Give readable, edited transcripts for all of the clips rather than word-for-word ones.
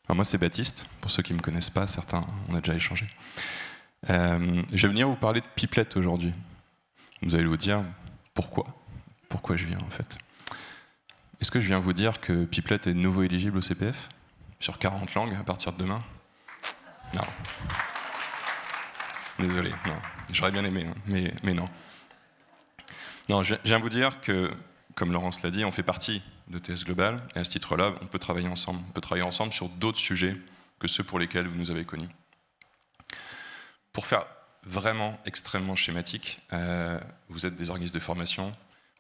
Alors moi, c'est Baptiste. Pour ceux qui ne me connaissent pas, certains, on a déjà échangé. Je vais venir vous parler de Pipelette aujourd'hui. Vous allez vous dire, pourquoi je viens, en fait? Est-ce que je viens vous dire que Pipelette est de nouveau éligible au CPF sur 40 langues à partir de demain? Non. Désolé, non. J'aurais bien aimé, hein, mais non. Non, je viens vous dire que, comme Laurence l'a dit, on fait partie de TS Global, et à ce titre-là, on peut travailler ensemble. On peut travailler ensemble sur d'autres sujets que ceux pour lesquels vous nous avez connus. Pour faire vraiment extrêmement schématique, vous êtes des organismes de formation,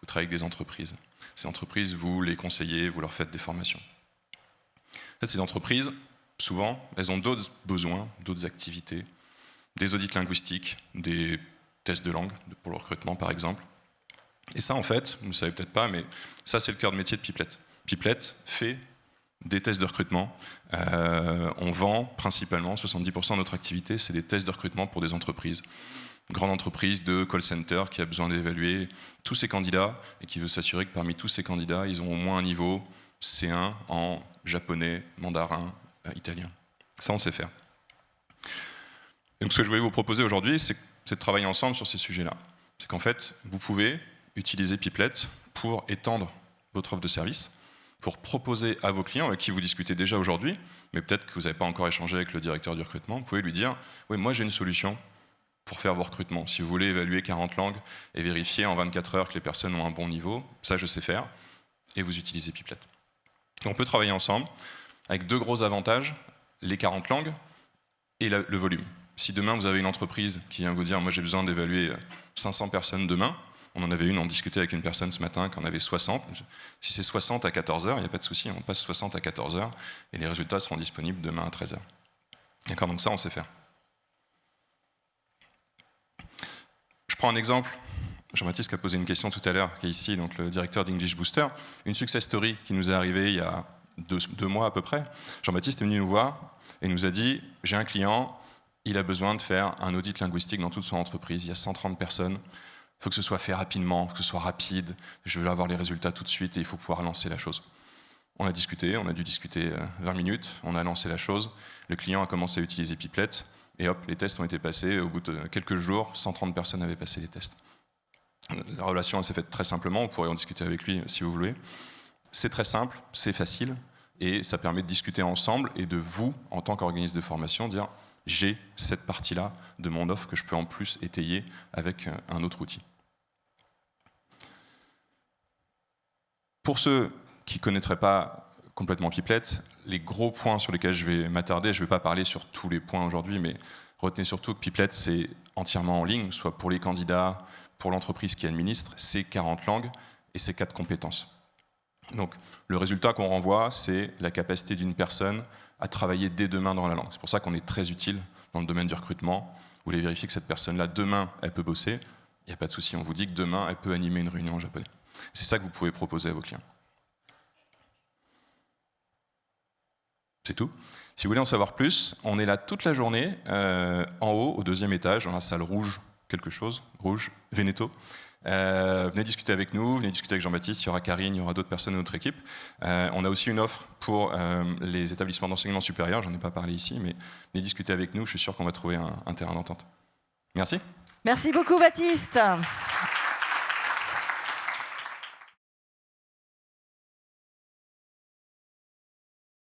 vous travaillez avec des entreprises. Ces entreprises, vous les conseillez, vous leur faites des formations. En fait, ces entreprises, souvent, elles ont d'autres besoins, d'autres activités, des audits linguistiques, des tests de langue pour le recrutement, par exemple. Et ça, en fait, vous ne le savez peut-être pas, mais ça, c'est le cœur de métier de Pipelette. Pipelette fait des tests de recrutement. On vend principalement, 70% de notre activité, c'est des tests de recrutement pour des entreprises. Une grande entreprise de call center qui a besoin d'évaluer tous ses candidats et qui veut s'assurer que parmi tous ces candidats, ils ont au moins un niveau C1 en japonais, mandarin, italien. Ça, on sait faire. Et donc, ce que je voulais vous proposer aujourd'hui, c'est de travailler ensemble sur ces sujets-là. C'est qu'en fait, vous pouvez utiliser Pipelette pour étendre votre offre de service, pour proposer à vos clients avec qui vous discutez déjà aujourd'hui, mais peut-être que vous n'avez pas encore échangé avec le directeur du recrutement, vous pouvez lui dire « Oui, moi j'ai une solution pour faire vos recrutements. Si vous voulez évaluer 40 langues et vérifier en 24 heures que les personnes ont un bon niveau, ça je sais faire, et vous utilisez Pipelette. » On peut travailler ensemble avec deux gros avantages, les 40 langues et le volume. Si demain vous avez une entreprise qui vient vous dire « Moi j'ai besoin d'évaluer 500 personnes demain », on en avait une, on discutait avec une personne ce matin qui en avait 60. Si c'est 60 à 14 heures, il n'y a pas de souci, on passe 60 à 14 heures et les résultats seront disponibles demain à 13 heures. D'accord, donc ça on sait faire. Je prends un exemple. Jean-Baptiste qui a posé une question tout à l'heure, qui est ici, donc le directeur d'English Booster. Une success story qui nous est arrivée il y a deux mois à peu près. Jean-Baptiste est venu nous voir et nous a dit « J'ai un client, il a besoin de faire un audit linguistique dans toute son entreprise. Il y a 130 personnes. Il faut que ce soit fait rapidement, que ce soit rapide. Je veux avoir les résultats tout de suite et il faut pouvoir lancer la chose. » On a discuté, on a dû discuter 20 minutes. On a lancé la chose. Le client a commencé à utiliser Pipelette. Et hop, les tests ont été passés. Au bout de quelques jours, 130 personnes avaient passé les tests. La relation s'est faite très simplement. On pourrait en discuter avec lui si vous voulez. C'est très simple, c'est facile. Et ça permet de discuter ensemble et de vous, en tant qu'organisme de formation, dire « J'ai cette partie-là de mon offre que je peux en plus étayer avec un autre outil. » Pour ceux qui ne connaîtraient pas complètement Pipelette, les gros points sur lesquels je vais m'attarder, je ne vais pas parler sur tous les points aujourd'hui, mais retenez surtout que Pipelette, c'est entièrement en ligne, soit pour les candidats, pour l'entreprise qui administre, c'est 40 langues et c'est 4 compétences. Donc le résultat qu'on renvoie, c'est la capacité d'une personne à travailler dès demain dans la langue. C'est pour ça qu'on est très utile dans le domaine du recrutement. Vous voulez vérifier que cette personne-là, demain, elle peut bosser, il n'y a pas de souci, on vous dit que demain, elle peut animer une réunion en japonais. C'est ça que vous pouvez proposer à vos clients. C'est tout. Si vous voulez en savoir plus, on est là toute la journée, en haut, au 2e étage, dans la salle rouge, quelque chose, rouge, Veneto. Venez discuter avec nous, venez discuter avec Jean-Baptiste, il y aura Karine, il y aura d'autres personnes de notre équipe. On a aussi une offre pour les établissements d'enseignement supérieur, j'en ai pas parlé ici, mais venez discuter avec nous, je suis sûr qu'on va trouver un terrain d'entente. Merci. Merci beaucoup Baptiste.